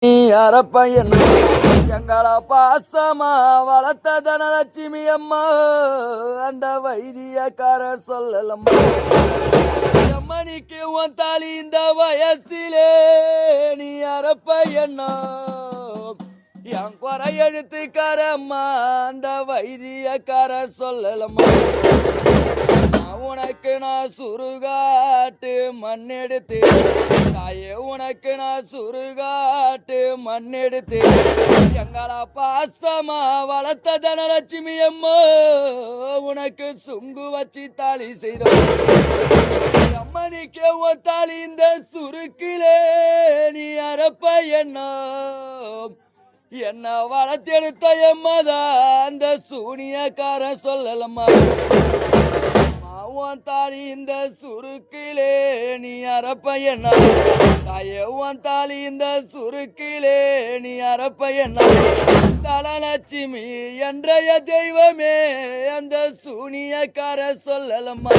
நீ அரப்பையன் எங்கள பாசமா வளர்த்த தனலட்சுமி அம்மா அந்த வைத்தியக்கார சொல்லலம்மா அம்மனிக்கு உன் தாலி இந்த வயசிலே நீ அரப்பையண்ணா என் குறை எழுத்துக்காரம்மா அந்த வைத்தியக்கார சொல்லலம்மா உனக்கு நான் சுருகாட்டு மண்ணெடுத்து தாயே உனக்கு நான் சுருகாட்டு மண்ணெடுத்து எங்களா பாசமா வளர்த்த தனலட்சுமி அம்மா உனக்கு சுங்கு வச்சு தாலி செய்தோம் அம்மனிக்கு ஒத்தாலி இந்த சுருக்கிலே நீ அரப்பையண்ணா என்ன வளர்த்தெடுத்த எம்மதான் அந்த சூனியக்கார சொல்லலம்மா உன் தாலி இந்த சுருக்கிலே நீ அரப்பையண்ணா தாயே உன் தாலி இந்த சுருக்கிலே நீ அரப்பையண்ணா தனலட்சுமி என்றைய தெய்வமே அந்த சூனியக்கார சொல்லலம்மா